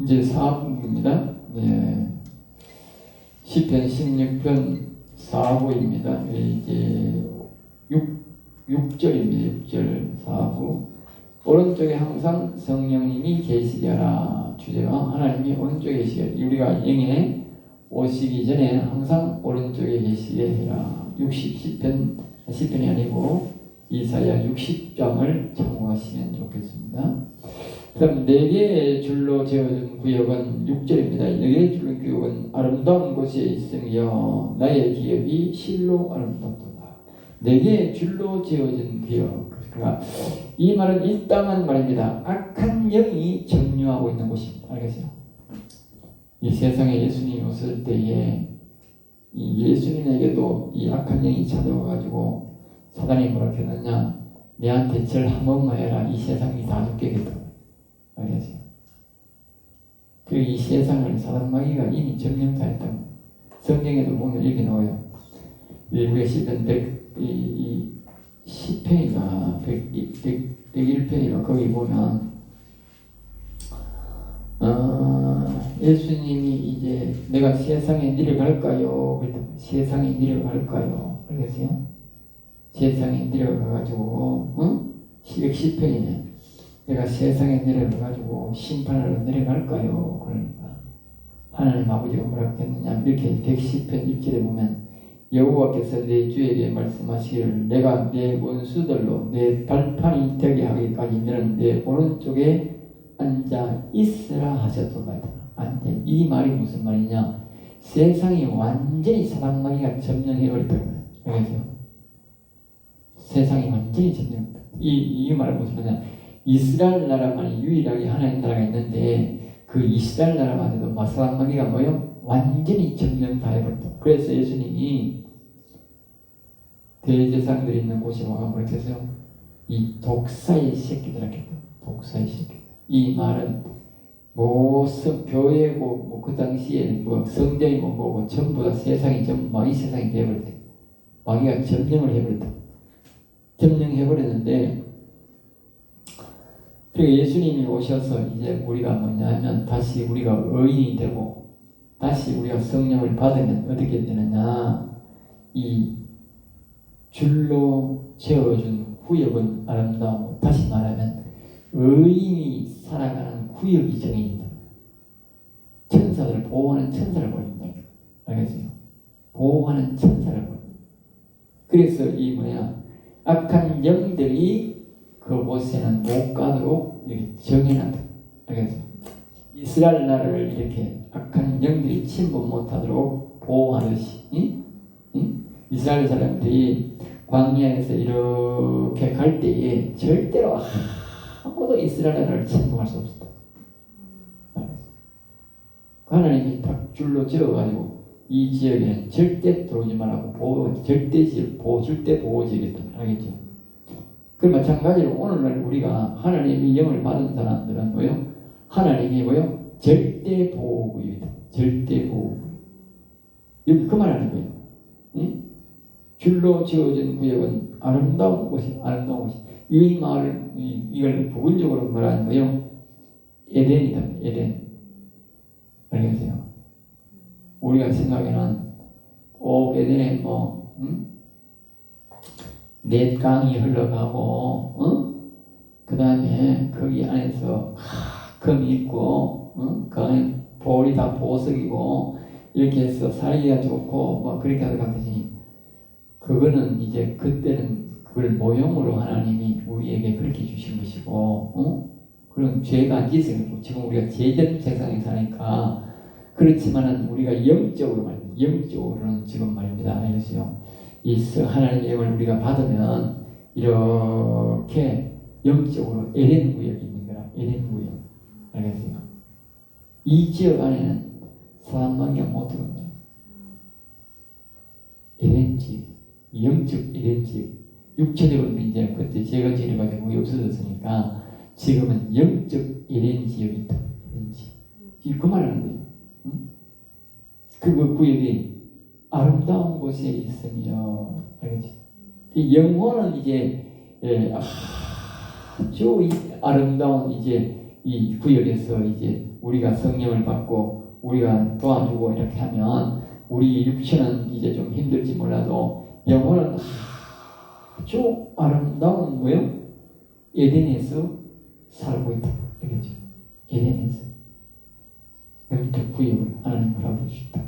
이제 4부입니다. 네. 시편 16편 4부입니다. 이제 6절입니다. 6절 4부. 오른쪽에 항상 성령님이 계시리라. 주제가 하나님이 오른쪽에 계시리라. 우리가 영에 오시기 전에 항상 오른쪽에 계시게 해라. 10편이 아니고 이사야 60장을 참고하시면 좋겠습니다. 그럼 4개의 줄로 지어진 구역은 6절입니다. 4개의 줄로 구역은 아름다운 곳에 있으며 나의 기업이 실로 아름답도다. 4개의 줄로 지어진 구역. 그러니까 이 말은 일당한 말입니다. 악한 영이 점유하고 있는 곳입니다. 알겠어요? 이 세상에 예수님이 오실 때에 이 예수님에게도 이 악한 영이 찾아와가지고 사단이 뭐라 했느냐, 내한테 절 한 번만 해라. 이 세상이 다 죽겠다. 알겠어요? 그리고 이 세상을 사단 마귀가 이미 점령 다 했다고. 성경에도 보면 이렇게 나와요. 우리가 시편 10편인가 101편인가 거기 보면 예수님이 이제 내가 세상에 내려갈까요? 세상에 내려갈까요? 알겠어요? 세상에 내려가가지고 110편이네. 내가 세상에 내려가가지고 심판하러 내려갈까요? 그러니까 하나님 아버지가 뭐라고 했느냐, 이렇게 110편 1절에 보면 여호와께서 내 주에게 말씀하시기를 내가 내 원수들로 내 발판이 되게 하기까지 너는 내 오른쪽에 앉아 있으라 하셨도다. 이 말이 무슨 말이냐, 세상이 완전히 사단 마귀가 점령해버렸다는 거예요. 알겠어요? 세상이 완전히 점령했다. 이 말은 무슨 말이냐, 이스라엘 나라만이 유일하게 하나님 나라가 있는데 그 이스라엘 나라만 해도 사단 마귀가 뭐요? 완전히 점령 다 해버렸다. 그래서 예수님이 대제사장들이 있는 곳에 와가 뭐라고 했어요? 이 독사의 새끼들 하겠다. 독사의 새끼. 이 말은 교회고 그 당시에 성전이 뭐고 전부 다 세상이 전부 마귀 세상이 되어버렸다. 마귀가 점령을 해버렸다. 점령해버렸는데, 그리고 예수님이 오셔서 이제 우리가 뭐냐 하면 다시 우리가 의인이 되고 다시 우리가 성령을 받으면 어떻게 되느냐, 이 줄로 지어준 구역은 아름다워. 다시 말하면 의인이 살아가는 구역이 정해진다. 천사들을 보호하는 천사를 보인다. 알겠어요? 보호하는 천사를 보인다. 그래서 이 악한 영들이 그곳에는 못 가도록 이렇게 정해놨다. 알겠어요? 이스라엘 나라를 이렇게 악한 영들이 침범 못하도록 보호하듯이, 이스라엘 사람들이 광야에서 이렇게 갈 때에 절대로 아무도 이스라엘 나라를 침범할 수 없었다. 하나님이 딱 줄로 지어가지고 이 지역에는 절대 들어오지 말라고 절대 보호지역이다. 알겠죠? 그 마찬가지로 오늘날 우리가 하나님의 영을 받은 사람들은 뭐요? 하나님이 뭐요? 절대 보호구역이다. 절대 보호구역. 여기 그 말하는 거예요. 응? 줄로 지어진 구역은 아름다운 곳이. 이 말을 이걸 부분적으로 말하는 거예요. 에덴이다. 에덴. 알겠어요? 우리가 생각에는 에덴에 넷 강이 흘러가고, 그 다음에 거기 안에서 금이 있고, 그 안에 볼이 다 보석이고, 이렇게 해서 살기가 좋고, 그렇게 하다 같으니, 그거는 이제 그때는 그걸 모형으로 하나님이 우리에게 그렇게 주신 것이고, 그런 죄가 안 짓어요. 지금 우리가 제전 세상에 사니까, 그렇지만은 우리가 영적으로는 지금 말입니다. 알겠어요? 이 하나님의 영을 우리가 받으면 이렇게 영적으로 에덴 구역이 있는 거라. 에덴 구역. 알겠어요? 이 지역 안에는 사단 마귀가 못 들어온다. 에덴 지역. 영적 에덴 지역. 육체적으로는 이제 그때 죄가 지어가지고 그게 없어졌으니까 지금은 영적 에덴 지역이 있다. 에덴 지역. 그 말하는 거예요. 그 구역이 아름다운 곳에 있으며, 알겠지? 영혼은 이제 아주 아름다운 이제 이 구역에서 이제 우리가 성령을 받고 우리가 도와주고 이렇게 하면 우리 육체는 이제 좀 힘들지 몰라도 영혼은 아주 아름다운 뭐요? 에덴에서 살고 있다. 그렇죠? 에덴에서 영적 구역을 하나님 허락해 주셨다.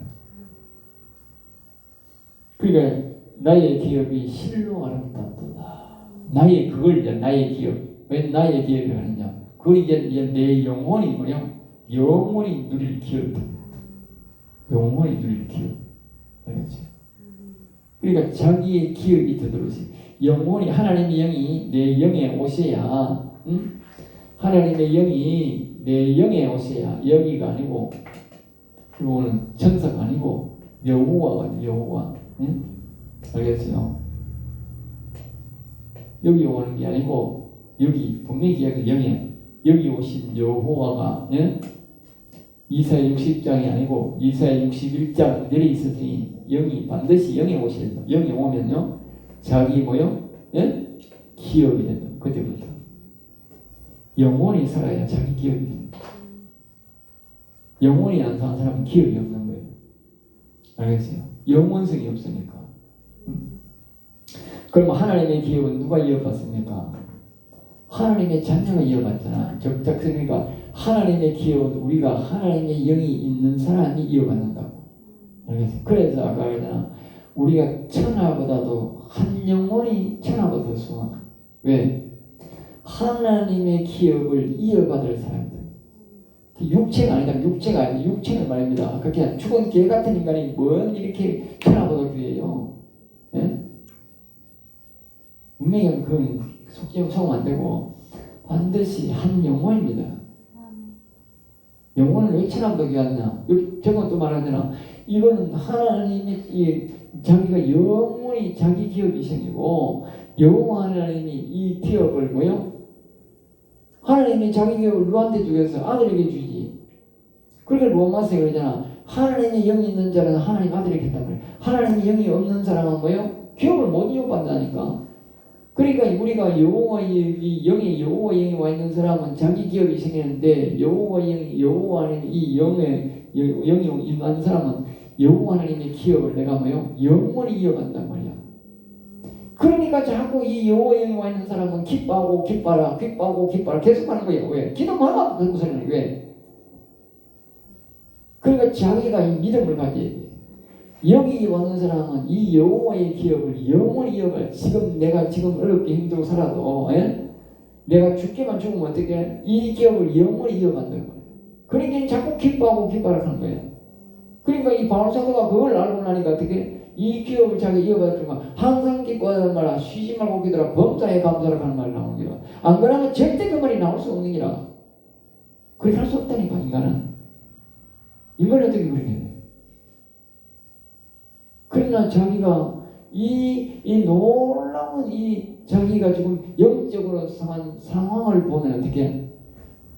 그러니까 나의 기업이 실로 아름답도다. 나의 그걸 나의 기업. 왜 나의 기업을 하느냐? 그걸 이제 내 영혼이 뭐냐? 영혼이 누릴 기업이다. 영혼이 누릴 기업. 알겠죠? 그러니까 자기의 기업이 되도록이 영혼이 하나님의 영이 내 영에 오셔야, 하나님의 영이 내 영에 오셔야 여기가 아니고 이거는 천사가 아니고 여호와가 여호와. 알겠어요? 여기 오는 게 아니고 여기 분명히 기억해 영에 여기 오신 여호와가 이사야 60장이 아니고 이사야 61장 내려 있으니 영이 반드시 영에 오셔야 돼요. 영이 오면요 자기 뭐요? 기업이 된다. 그때부터 영혼이 살아야 자기 기업이 된다. 영혼이 안 사는 사람은 기업이 없는 거예요. 알겠어요? 영원성이 없으니까. 그럼 하나님의 기업은 누가 이어받습니까? 하나님의 자녀가 이어받잖아. 그러니까 하나님의 기업은 우리가 하나님의 영이 있는 사람이 이어받는다고. 알겠어요? 그래서 아까 그랬잖아. 우리가 천하보다도 한 영혼이 천하보다 더 수많아. 왜? 하나님의 기업을 이어받을 사람들. 육체가 아니다. 육체가 아니 육체는 말입니다. 그렇게 죽은 개 같은 인간이 뭔 이렇게 천하보다 귀해요. 예? 분명히 그건 속으면 안 되고 반드시 한 영혼입니다. 영혼을 왜 천하보다 귀하냐? 저건 또 말하잖아. 이건 하나님이 자기가 영원히 자기 기업이 생기고 여호와 하나님이 이 기업을 뭐요? 하나님이 자기 기업을 누구한테 주겠어? 아들에게 주지. 그러니까 로마서에 그러잖아. 하나님의 영이 있는 자는 하나님 아들에게 했단 말이야. 하나님의 영이 없는 사람은 뭐요? 기업을 못 이어받는다니까. 그러니까 우리가 여호와의 영이 여호와 영이 와 있는 사람은 자기 기업이 생기는데 여호와 하나님 이 영이 임한 사람은 여호와 하나님의 기업을 내가 뭐요? 영원히 이어간단 말이야. 그러니까 자꾸 이 여호와 영이 와 있는 사람은 기뻐하고 기뻐라 계속하는 거예요. 왜? 기도만 하고 그러는 왜? 그러니까 자기가 이 믿음을 가져야 돼. 여기 왔는 사람은 이 여호와의 기업을 영원히 이어갈. 내가 지금 어렵게 힘들고 살아도 내가 죽게만 죽으면 어떻게 이 기업을 영원히 이어간다는 거예요. 그러니까 자꾸 기뻐하고 하는 거예요. 그러니까 이 바울사도가 그걸 알고 나니까 어떻게 이 기업을 자기 이어받으니까 항상 기뻐하는 말아 쉬지 말고 기도라 범사에 감사라 하는 말이 나오는 거야. 안 그러면 절대 그 말이 나올 수 없는 거라. 그렇게 할 수 없다니까 인간은 어떻게 그렇게 해? 그러나 자기가 이 놀라운 이 자기가 지금 영적으로 상한 상황을 보면 어떻게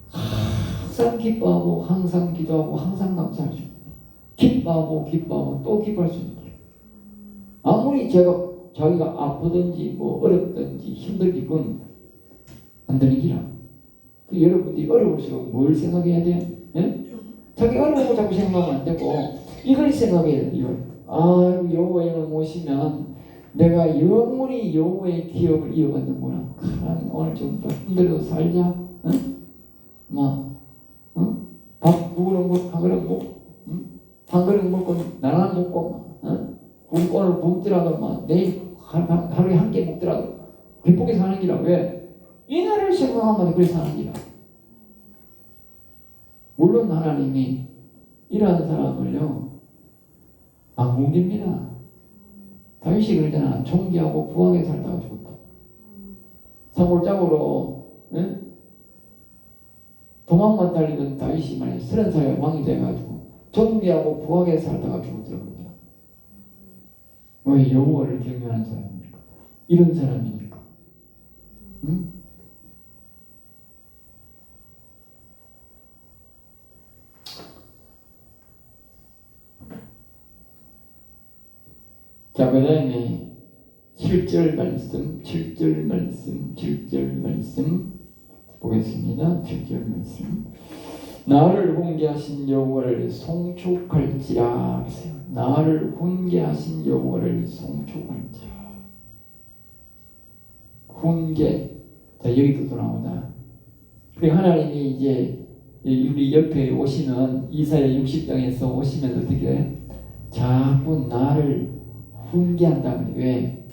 항상 기뻐하고 항상 기도하고 항상 감사하죠. 기뻐하고 또 기뻐할 수 있는 거예요. 아무리 자기가 아프든지 뭐 어렵든지 힘들기 그건 안 되는 기라. 여러분들이 어려울수록 뭘 생각해야 돼요? 예? 자기 어려운 거 자꾸 생각하면 안 되고 이걸 생각해야 돼요. 여호와의 영을 모시면 내가 영원히 여호와의 기업을 이어받는구나. 오늘 좀 더 힘들어도 살자. 밥 한 그릇 먹고 한 그릇 먹고 나눠 먹고 오늘 굶더라도 내일 하루에 한 끼 먹더라도 기쁘게 사는 기라. 왜? 이 날을 생각하면 그렇게 사는 기라. 물론 하나님이 이러한 사람을요 안 굶깁니다. 다윗이 그러잖아. 총기하고 부하게 살다가 죽었다. 사골짝으로 도망만 달리던 다윗이 말이야 30살에 왕이 돼가지고 총기하고 부하게 살다가 죽었더라고요. 왜? 여호와를 경외하는 사람입니까? 이런 사람이니까. 자, 그 다음에 7절 말씀 보겠습니다. 7절 말씀. 나를 훈계하신 여호와를 송축할지라 하세요. 나를 훈계하신 여호와를 송축할지라. 훈계. 자, 여기도 또 나오다. 그리고 하나님이 이제 우리 옆에 오시면 이사야 60장에서 오시면 어떻게 돼? 자꾸 나를 훈계한다면 왜?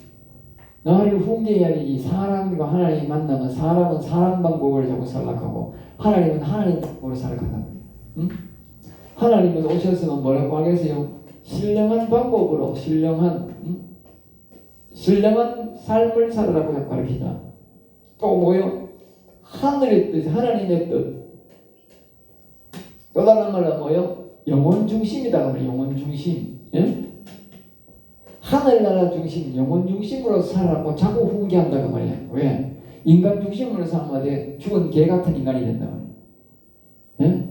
나를 훈계해야지. 사람과 하나님이 만나면 사람은 사람 방법을 자꾸 생각하고 하나님은 하나님 방법으로 생각한다. 응? 하나님은 오셨으면 뭐라고 하겠어요? 신령한 방법으로 신령한 삶을 살아라고 가르치자. 또 뭐요? 하늘의 뜻, 하나님의 뜻. 또 다른 말로 뭐요? 영혼 중심이다. 그러면 영혼 중심. 예? 하늘나라 중심, 영혼 중심으로 살아라고 자꾸 훈계한다고 말이야. 왜? 인간 중심으로 살면 죽은 개 같은 인간이 된다. 예?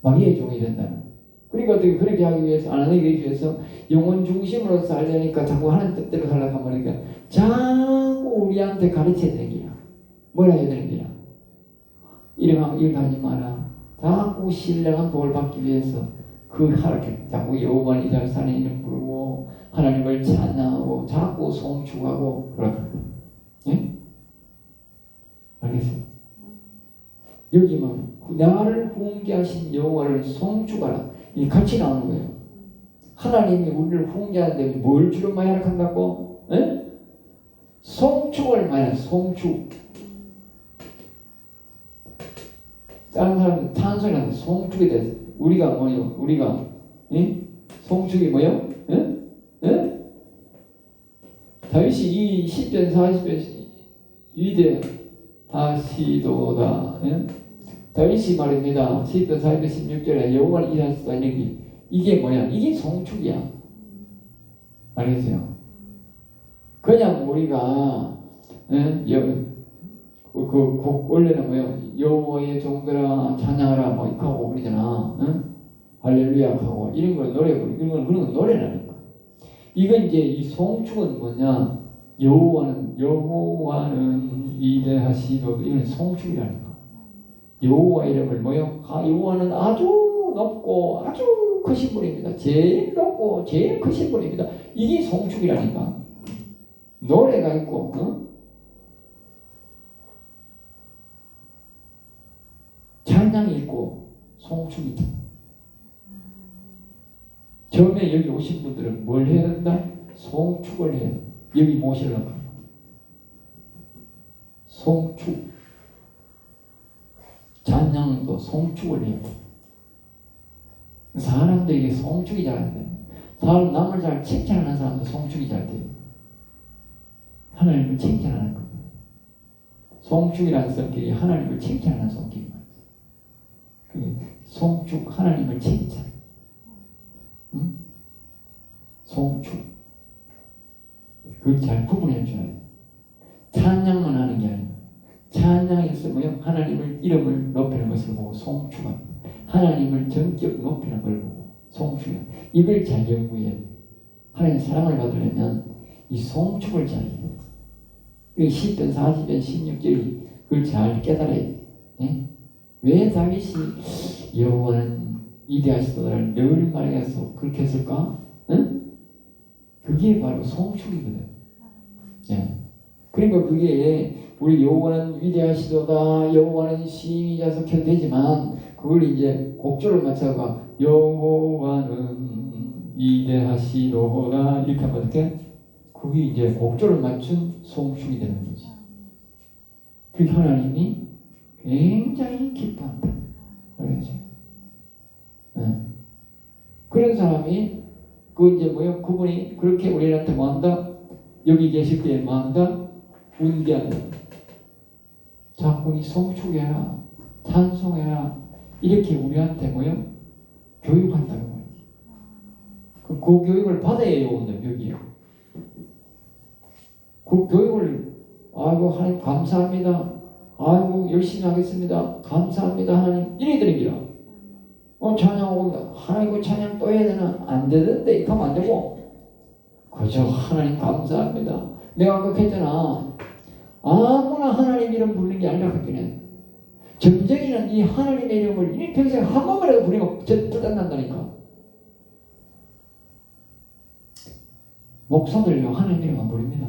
마귀의 종이 된다. 그러니까 어떻게 그렇게 하기 위해서, 안 하기 위해서 영혼 중심으로 살려니까 자꾸 하는 뜻대로 살라고 하니까 자꾸 우리한테 가르쳐야 되는 거야. 뭐라 해야 되는 거야? 이렇게 하지 마라. 자꾸 신령한 복을 받기 위해서 하렇게 자꾸 여호와 이스라엘 산에 이름 부르고 하나님을 찬양하고 자꾸 송축하고 그러다. 예? 알겠어요? 여기만 나를 훈계하신 여호와를 송축하라. 이 같이 나오는 거예요. 하나님이 우리를 훈계하는데 뭘 주로 많이 한다고? 예? 송축을 많이 해요. 송축. 다른 사람들 찬송이라는 송축이 됐어. 우리가 뭐요? 우리가 송축이 뭐요? 다윗이 이 10편 40편 위대 하시도다. 다윗이 말입니다. 10편 40편 16절에 여호와를 일하시다 이게 뭐야? 이게 송축이야. 알겠어요? 그냥 우리가 원래는 뭐요? 여호와의 종들아 찬양하라 뭐 이렇게 하고 그러잖아. 할렐루야 하고 이런 걸 노래 부르고 이런 건 그런 건 노래라니까. 이건 이제 이 송축은 뭐냐? 여호와는 위대하시도 이건 송축이라니까. 여호와 이름을 뭐요? 여호와는 아주 높고 아주 크신 분입니다. 제일 높고 제일 크신 분입니다. 이게 송축이라니까. 노래가 있고, 찬양이 있고 송축이 있다. 처음에 여기 오신 분들은 뭘 해야 된다? 송축을 해야 된다. 여기 모시려고. 송축. 찬양도 송축을 해야 돼. 사람들에게 송축이 잘 안 돼. 사람 남을 잘 칭찬하는 사람도 송축이 잘 돼요. 하나님을 칭찬하는 거. 송축이라는 성격이 하나님을 칭찬하는 성격이 맞아요. 송축, 하나님을 칭찬. 송축. 그걸 잘 구분해 줘야 돼. 찬양만 하는 게 아니라 찬양에서 뭐요? 하나님을 이름을 높이는 것을 보고 송축합니다. 하나님을 전격 높이는 걸 보고 송축합니다. 이걸 잘 연구해야 돼. 하나님 사랑을 받으려면 이 송축을 잘 해야 돼. 10편 40편 16절이 그걸 잘 깨달아야 돼. 네? 왜 다윗이 여호와는 위대하시도다를 늘 말해서 그렇게 했을까? 응? 그게 바로 송축이거든. 예. 그러니까 그게 우리 여호와는 위대하시도다, 여호와는 심히 자석해도 되지만 그걸 이제 곡조를 맞춰가 여호와는 위대하시도다 이렇게 하면 어떻게? 그게 이제 곡조를 맞춘 송축이 되는 거지. 그 하나님이 굉장히 기뻐한다. 알겠죠? 네. 그런 사람이 이제 뭐요? 그분이 그렇게 우리한테 뭐 한다? 여기 계실 때 뭐 한다? 훈계한다. 자꾸니 송축해라, 찬송해라 이렇게 우리한테 뭐요? 교육한다고 말이지. 그 교육을 받아야 오는 벽이에요. 그 교육을 아이고 하나님 감사합니다. 아이고 열심히 하겠습니다. 감사합니다 하나님 이래 드립니다. 찬양하고 하나님 찬양 또 해야 되나? 안 되는데 이렇게 하면 안 되고 그저 하나님 감사합니다. 내가 아까 했잖아. 아무나 하나님 이름 부르는 게 아니라 그때는 점쟁이는 이 하나님의 이름을 일평생 한 번이라도 부르면 짜증난다니까. 목사들은요 하나님 이름 안 부릅니다.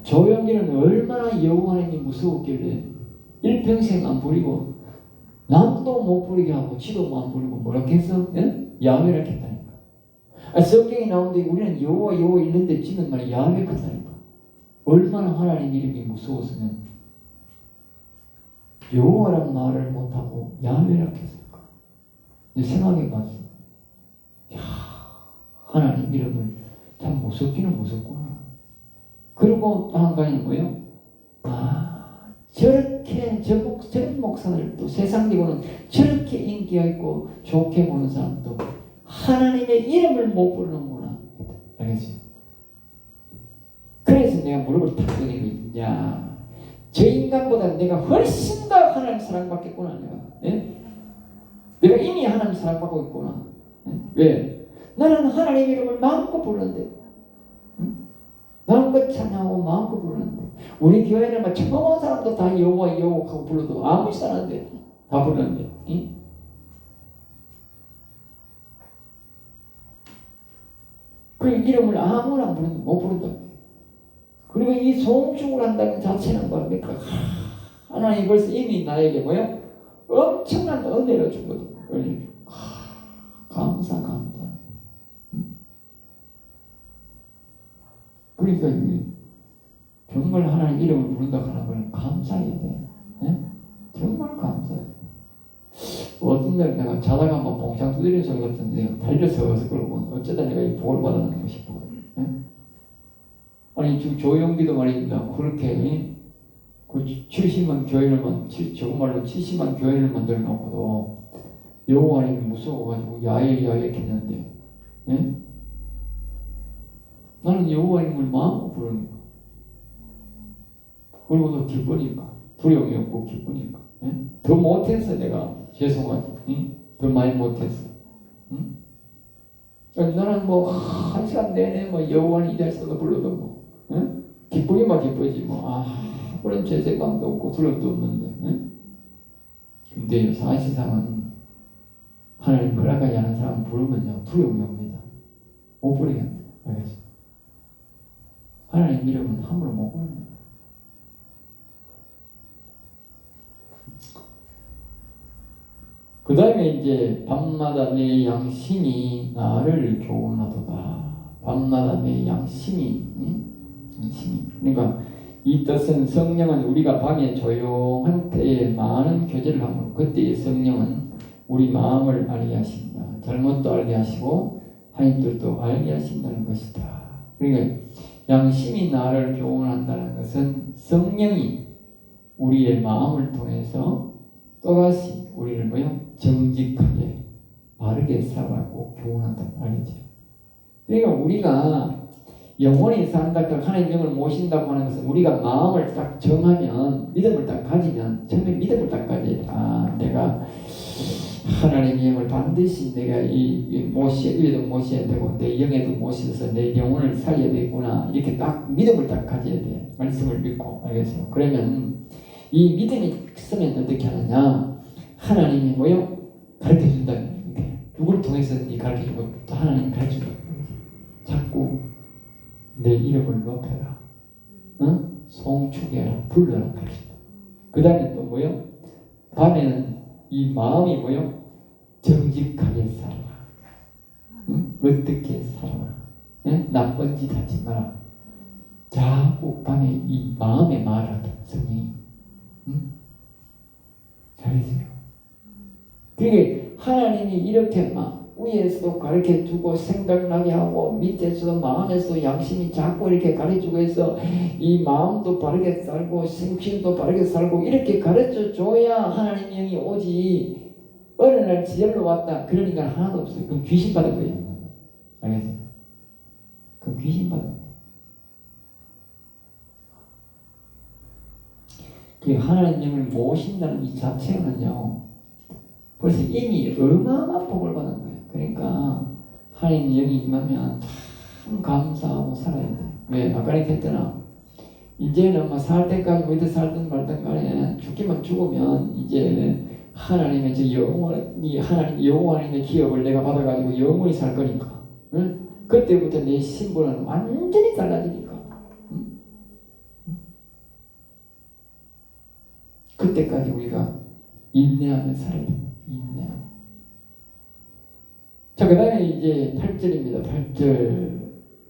조용기는 얼마나 여호와 하나님이 무서웠길래 일평생 안 부리고 남도 못 부리게 하고 지도 안 부리고 뭐라고 했어? 예? 야훼라 했다니까. 성경에 나오는데 우리는 여호와 있는데 지는 말이 야훼 같다니까. 얼마나 하나님 이름이 무서웠으면 여호와란 말을 못하고 야훼라 했을까. 근데 생각해봤어. 야, 하나님 이름을 참 무섭기는 무섭구나. 그리고 또 한 가지는 뭐예요? 저렇게 저런 목사들도 세상적으로는 저렇게 인기가 있고 좋게 보는 사람도 하나님의 이름을 못 부르는구나. 알겠죠? 그래서 내가 무릎을 탁 꿇는 야, 저 인간보다 내가 훨씬 더 하나님 사랑받겠구나. 내가 이미 하나님 사랑받고 있구나. 왜? 나는 하나님 이름을 마음껏 부르는데, 마음껏 찬양하고 마음껏 부르는데, 우리 교회는 막 처음 온 사람도 다 여호와 하고 불러도 아무 짓 안 하는데 다 부르는데, 그 이름을 아무나 못 부른다. 그리고 이 송축을 한다는 자체는 뭡니까? 하나님 벌써 이미 나에게 뭐요? 엄청난 은혜를 주거든. 감사. 그러니까 정말 하나님 이름을 부른다 하는 걸 감사해야 돼. 네? 정말 감사해. 어떤 날 내가 자다가 막 봉창 두드리는 소리 같은데 달려서 그러고 어쩌다 내가 이 복을 받았는가 싶거든. 네? 아니 지금 조영기도 말입니다. 그렇게 그 70만 교회를 조금말로 70만 교회를 만들어 놓고도 여호와 하나님이 무서워가지고 야외 했는데, 네? 나는 여호와 하나님을 마음으로 부르니까, 그리고 또 기쁘니까, 두려움이 없고 기쁘니까. 예? 더 못해서 내가 죄송하지. 더 많이 못했어. 나는 뭐 한 시간 내내 뭐 여호와 이달서도 불러도 뭐 기쁘기만 기쁘지 뭐 그런 죄책감도 없고 두려움도 없는데. 근데 사실상은 하나님 허락하지 않은 사람 부르면요 두려움이 옵니다. 못 부르겠네. 알겠죠? 하나님 이름은 함부로 못 부릅니다. 그 다음에 이제 밤마다 내 양심이 나를 교훈하도다. 밤마다 내 양심이. 그러니까 이 뜻은 성령은 우리가 밤에 조용한 때에 많은 교제를 하므로 그때의 성령은 우리 마음을 알게 하신다. 잘못도 알게 하시고 하나님 뜻도 알게 하신다는 것이다. 그러니까 양심이 나를 교훈한다는 것은 성령이 우리의 마음을 통해서 또다시 우리를 뭐요? 정직하게 바르게 살아가고 교훈한다는 말이죠. 그러니까 우리가 영원히 산다고 하나님 영을 모신다고 하는 것은 우리가 마음을 딱 정하면 믿음을 딱 가지면 처음에 믿음을 딱 가져야 돼. 내가 하나님의 영을 반드시 내가 이 위에도 모셔야 되고 내 영에도 모셔서 내 영혼을 살려야 되구나. 이렇게 딱 믿음을 딱 가져야 돼. 말씀을 믿고. 알겠어요? 그러면 이 믿음이 있으면 어떻게 하느냐? 하나님이 뭐요? 가르쳐준다. 누구를 통해서든지 가르쳐주고 또 하나님이 가르쳐준다. 자꾸 내 이름을 높여라. 송축해라. 불러라. 가르쳐준다. 그 다음에 또 뭐요? 밤에는 이 마음이 뭐요? 정직하게 살아라. 어떻게 살아라. 나쁜 짓 하지 마라. 자꾸 밤에 이 마음에 말하다. 성령이. 잘했어요. 그러니까 하나님이 이렇게 막 위에서도 가르쳐주고 생각나게 하고 밑에서도 마음에서도 양심이 자꾸 이렇게 가르쳐주고 해서 이 마음도 바르게 살고 심신도 바르게 살고 이렇게 가르쳐줘야 하나님 영이 오지. 어느 날 지절로 왔다. 그러니까 하나도 없어요. 그럼 귀신 받은 거예요. 알겠어요? 그럼 귀신 받은 거예요. 그 하나님 영을 모신다는 이 자체는요, 벌써 이미 어마어마한 복을 받은 거예요. 그러니까 하나님 영이 임하면 참 감사하고 살아야 돼. 왜? 아까 했잖아. 이제는 뭐 살 때까지 뭐 이때 살든 말든 간에 죽기만 죽으면 이제 하나님의 저 영원히 하나님 영원의 기업을 내가 받아가지고 영원히 살 거니까. 응? 그때부터 내 신분은 완전히 달라지니까. 응? 그때까지 우리가 인내하며 살아야 돼. 인내하며. 자, 그 다음에 이제 8절입니다. 8절.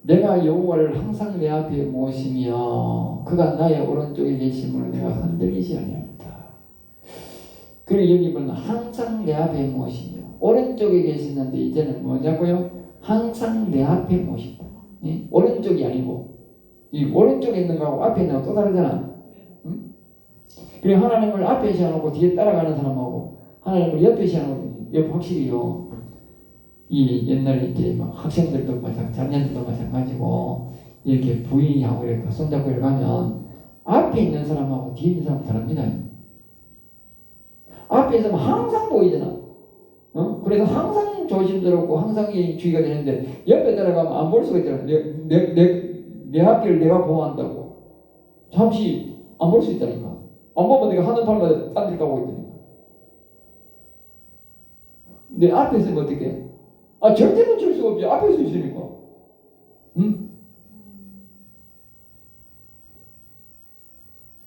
내가 여호와를 항상 내 앞에 모시며 그가 나의 오른쪽에 계심으로 내가 흔들리지 아니합니다. 그리고 여기 보면 항상 내 앞에 모시며 오른쪽에 계시는데 이제는 뭐냐고요? 항상 내 앞에 모신다. 예? 오른쪽이 아니고 이 오른쪽에 있는 거하고 앞에 있는 거 또 다르잖아. 응? 그리고 하나님을 앞에 세워놓고 뒤에 따라가는 사람하고 하나님을 옆에 세워놓고 옆 확실히요. 이 옛날에 이제 막 학생들도 자녀들도 마찬가지고 이렇게 부인하고 이렇게 손잡고 이렇게 가면 앞에 있는 사람하고 뒤에 있는 사람 다릅니다. 앞에 있으면 항상 보이잖아. 어? 그래서 항상 조심스럽고 항상 주의가 되는데 옆에 따라가면 안 볼 수가 있잖아. 내 앞길을 내가 보호한다고. 잠시 안 볼 수 있다니까. 안 보면 내가 하는 팔마다 딴 데 가고 있다니까. 내 앞에 있으면 어떻게? 아, 절대 놓칠 수가 없지. 앞에서 있으니까. 응?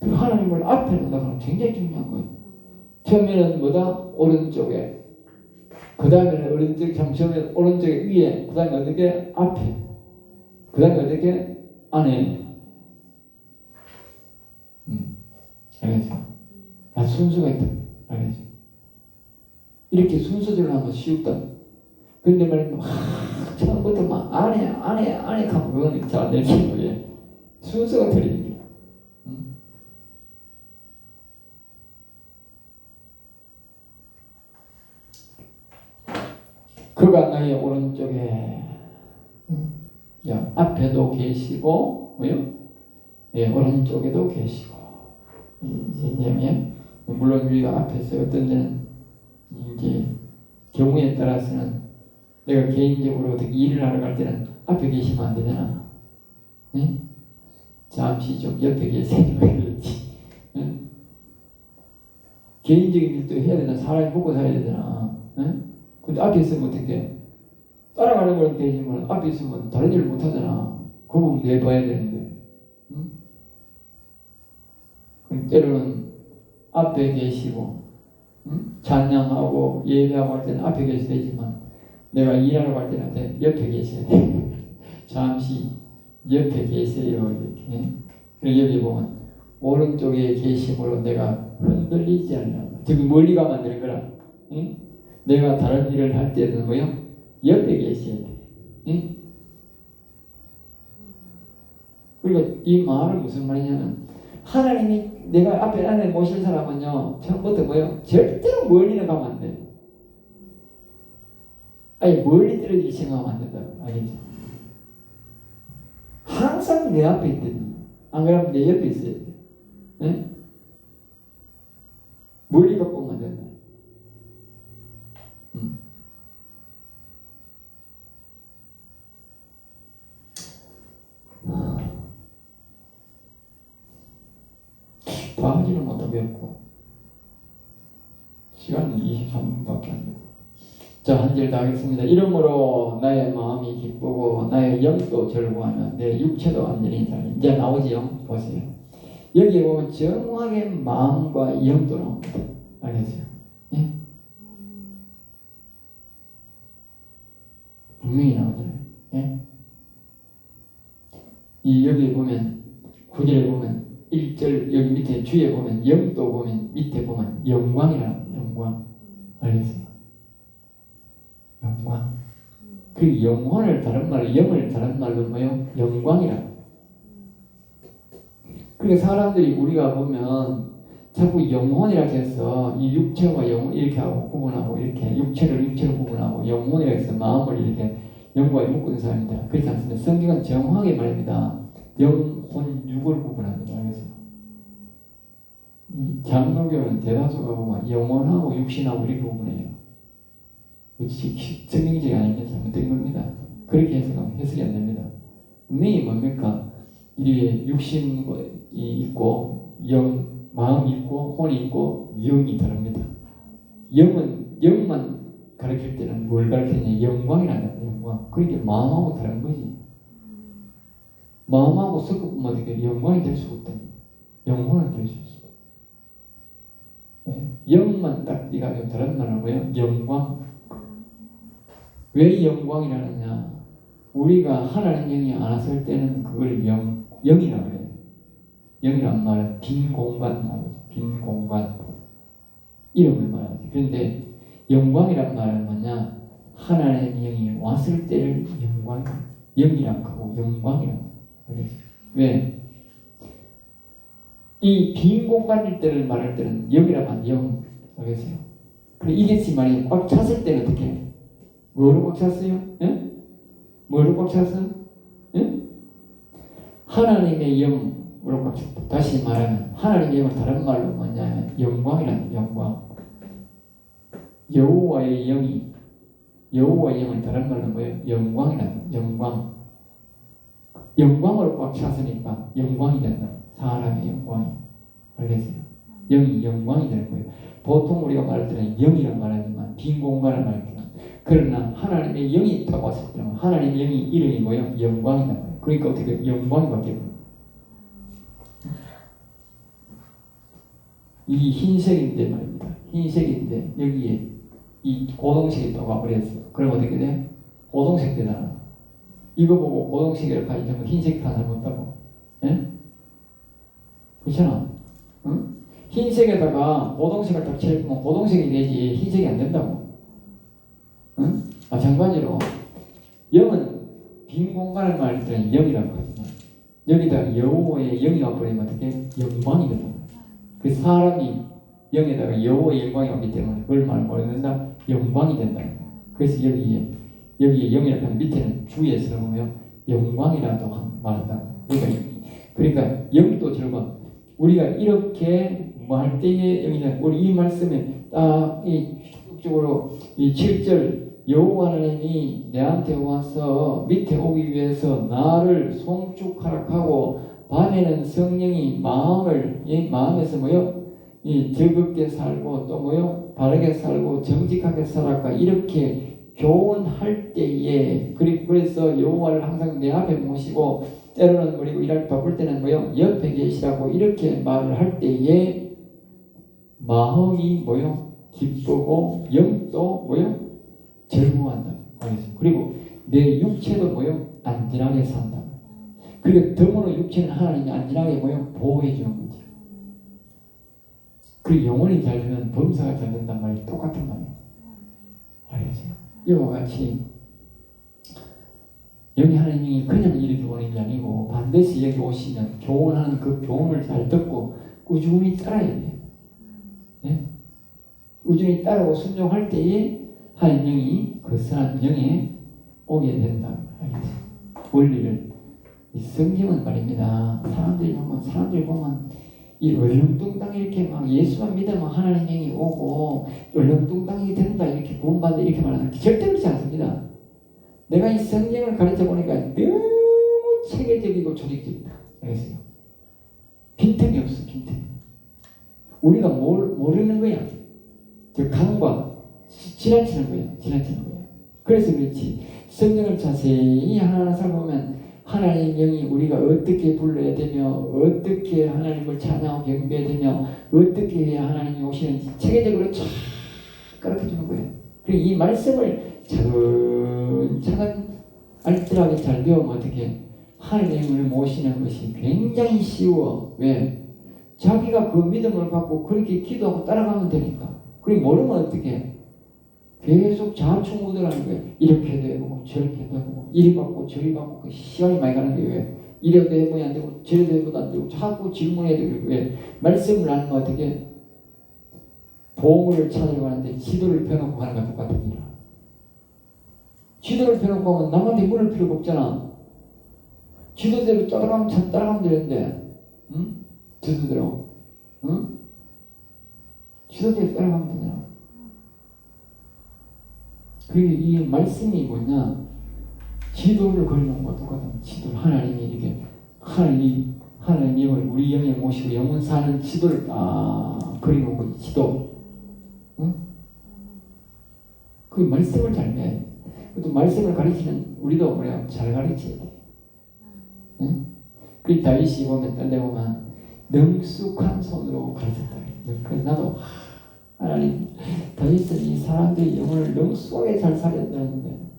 그 하나님을 앞에 놓는다는 건 굉장히 중요한 거예요. 처음에는 뭐다? 오른쪽에. 그 다음에는 오른쪽, 처음에 오른쪽에 위에. 그 다음에 어떻게? 앞에. 그 다음에 어떻게? 안에. 알겠죠? 아, 순서가 있다. 알겠죠? 이렇게 순서대로 하면 쉽다. 근데 말이야, 처음부터 막 안에 가면 그거는 잘 안 되는 거예요. 순서가 틀리는 거예요. 그가 나의 오른쪽에, 야, 앞에도 계시고, 뭐요? 예, 오른쪽에도 계시고. 이제, 물론 우리가 앞에서 어떤 데는, 이제, 경우에 따라서는 내가 개인적으로 어떻게 일을 하러 갈 때는 앞에 계시면 안 되잖아. 응? 잠시 좀 옆에 계세요. 그렇지. 응? 개인적인 일도 해야 되잖아. 사람이 먹고 살아야 되잖아. 응? 근데 앞에 있으면 어떻게? 따라가는 건 되지만 앞에 있으면 다른 일을 못 하잖아. 그 부분 내봐야 되는데. 응? 그럼 때로는 앞에 계시고, 응? 찬양하고 예배하고 할 때는 앞에 계셔야 되지만 내가 일하러 갈 때는 옆에 계셔야 돼. 잠시 옆에 계세요. 이렇게. 그리고 여기 보면 오른쪽에 계심으로 내가 흔들리지 않는다. 지금 멀리 가면 안 되는 거라. 응? 내가 다른 일을 할 때는 뭐요? 옆에 계셔야 돼. 응? 그리고 이 말은 무슨 말이냐면 하나님이 내가 앞에 안에 모실 사람은요 처음부터 뭐요? 절대로 멀리는 가면 안 돼. 아니 멀리 떨어질 생각하면 안 된다. 알겠죠? 항상 내 앞에 있더니 안 그러면 내 옆에 있어야 돼. 응? 멀리 갖고 오면 안 된다. 다 하지는 못하겠고 시간은 23분밖에 안 되고 자, 한 절 더 하겠습니다. 이러므로 나의 마음이 기쁘고 나의 영도 즐거워하며 내 육체도 완전히 살리. 이제 나오지요. 보세요. 여기 보면 정확하게 마음과 영도 나옵니다. 알겠어요? 예? 분명히 나오잖아요. 예? 이 여기 보면 9절에 보면 1절 여기 밑에 주에 보면 영도 보면 밑에 보면 영광이라는 영광. 알겠어요? 영광. 그 영혼을 다른 말로 영을 다른 말로 뭐요? 영광이라. 그러니까 사람들이 우리가 보면 자꾸 영혼이라 해서 이 육체와 영혼 이렇게 하고 구분하고 이렇게 육체를 구분하고 영혼이라 해서 마음을 이렇게 영과 묶는 사람입니다. 그렇지 않습니다. 성경은 정확하게 말입니다. 영혼 육을 구분합니다. 그래서 이 장로교는 대다수가 보면 영혼하고 육신하고 이렇게 구분해요. 성경적이 아니면 잘못된 겁니다. 그렇게 해석이 안 됩니다. 분명히 뭡니까? 이게 육신이 있고 마음이 있고 혼이 있고 영이 다릅니다. 영만 가르칠 때는 뭘 가르치냐? 영광이라는 거야. 영광. 그러니까 마음하고 다른 거지. 마음하고 섞으면 어떻게 영광이 될 수 없다. 영혼은 될 수 있어. 네. 영만 딱 네가 좀 다른 말은 뭐예요? 영광. 왜 영광이라느냐? 우리가 하나님 영이 안 왔을 때는 그걸 영이라고 해요. 영이란 말은 빈 공간 말이에요. 빈 공간. 이름을 말하지. 그런데 영광이란 말은 뭐냐? 하나님의 영이 왔을 때를 영이라고 하고 영광이라고 해요. 왜? 이 빈 공간일 때를 말할 때는 영이라고 하면 영. 알겠어요? 그래, 이게 말이에요. 꽉 찼을 때는 어떻게 해요? 뭐로 꽉 찼어요? 예? 뭐로 꽉 찼어? 예? 하나님의 영으로 꽉 찼다. 다시 말하면 하나님의 영은 다른 말로 뭐냐면 영광이라는 영광. 여호와의 영은 다른 말로 뭐예요? 영광이라는 영광. 영광으로 꽉 찼으니까 영광이 된다. 사람의 영광이. 알겠어요? 영이 영광이 되는 거예요. 보통 우리가 말할 때는 영이란 말하지만 빈 공간을 말할 때는 그러나 하나님의 영이 있다고 했을 때는 하나님의 영이 이름이 뭐예요? 영광이란 말이에요. 그러니까 어떻게 영광이 바뀌어요? 이 흰색인데 말입니다. 흰색인데 여기에 이 고동색이 또 와버렸어요. 그럼 어떻게 돼? 고동색 되잖아. 이거 보고 고동색이라고 하지 흰색 다 잘못다고. 예? 그렇잖아. 응? 흰색에다가 고동색을 딱 칠면 고동색이 되지 흰색이 안 된다고. 응? 마찬가지로 영은 빈 공간을 말할 때는 영이라고 하지만 여기다가 여호와의 영이 와버리면 어떻게? 영광이 된다. 그 사람이 영에다가 여호와의 영광이 왔기 때문에 그걸 말을 된다? 영광이 된다. 그래서 여기에 영이라고 하는 밑에는 주에서 보면 영광이라도 말한다. 그러니까 영도 저거 우리가 이렇게 뭐 할 때에 영이는 우리 이 말씀에 딱 이 적극적으로 이 7절 여호와 하나님이 내한테 와서 밑에 오기 위해서 나를 송축하락하고 밤에는 성령이 마음에서 뭐요? 이 즐겁게 살고 또 뭐요? 바르게 살고 정직하게 살아가 이렇게 교훈할 때에 그래서 여호와를 항상 내 앞에 모시고 때로는 그리고 일할 바쁠 때는 뭐요? 옆에 계시라고 이렇게 말을 할 때에 마음이 뭐요? 기쁘고 영도 뭐요? 즐거워한다. 그리고 내 육체도 뭐요? 안전하게 산다. 그리고 덤으로 육체는 하나님이 안전하게 뭐요? 보호해 주는 거지. 그리고 영혼이 잘 되면 범사가 잘 된단 말이 똑같은 말이에요. 알겠죠? 이와 같이 여기 하나님이 그냥 이렇게 오는 게 아니고 반드시 여기 오시면 교훈하는 그 교훈을 잘 듣고 꾸준히 따라야 돼요. 네? 꾸준히 따르고 순종할 때에 하나님이 그 선한 영에 오게 된다. 알겠죠? 원리를 이 성경은 말입니다. 사람들이 보면 이 얼렁뚱땅 이렇게 막 예수만 믿으면 하나님 영이 오고 얼렁뚱땅이 된다 이렇게 구원받는다 이렇게 말하는 게 절대 그렇지 않습니다. 내가 이 성경을 가르쳐 보니까 너무 체계적이고 조직적이다. 알겠어요? 빈틈이 없어. 빈틈. 우리가 모르는 거야. 저 강과 지나치는 거야. 그래서 그렇지. 성경을 자세히 하나하나 살펴보면 하나님 영이 우리가 어떻게 불러야 되며 어떻게 하나님을 찬양하고 경배해야 되며 어떻게 해야 하나님이 오시는지 체계적으로 쫙 가르쳐주는 거예요. 그리고 이 말씀을 차근차근 알뜰하게 잘 배우면 어떻게 하나님을 모시는 것이 굉장히 쉬워. 왜? 자기가 그 믿음을 갖고 그렇게 기도하고 따라가면 되니까. 그리고 모르면 어떻게 계속 자충우돌하는 거예요. 이렇게 되고 저렇게 되고 이리 받고 저리 받고 그 시간이 많이 가는 게 왜? 이래도 해보니 안 되고 저래도 해보도 안 되고 자꾸 질문해야 되고 왜? 말씀을 안 하면 어떻게 보물을 찾으러 가는데 지도를 펴놓고 가는 것 똑같은 일이야. 지도를 펴놓고 하면 남한테 물을 필요가 없잖아. 지도대로 따라가면 되는데 응? 지도대로 응? 지도대로 따라가면 되잖아. 그리고 이 말씀이 뭐냐? 지도를 걸는 것과 똑같은 지도를 하나님이 이렇게 하나님이 우리 영에 모시고 영원 사는 지도를 그리고 지도. 응? 그 말씀을 잘 배워야 돼. 또 말씀을 가르치는 우리도 그래요. 잘 가르쳐야 돼. 응? 그 다윗이 보면 딴 데 보면 능숙한 손으로 가르쳤다. 그래서 나도 하나님 다윗은 이 사람들의 영혼을 능숙하게 잘 살렸다는데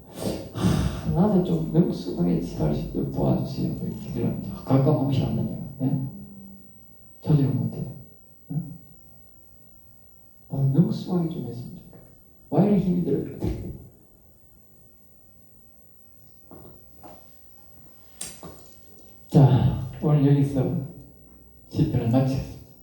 나도 좀 능숙하게 지도할 수 있도록 도와주세요. 기도를 가끔 한 번씩 한다니까. 네? 저지를 못해. 네? 나도 능숙하게 좀 했으면 좋겠다. 와 이렇게 힘이 들어. 자, 오늘 여기서 시편을 마치겠습니다.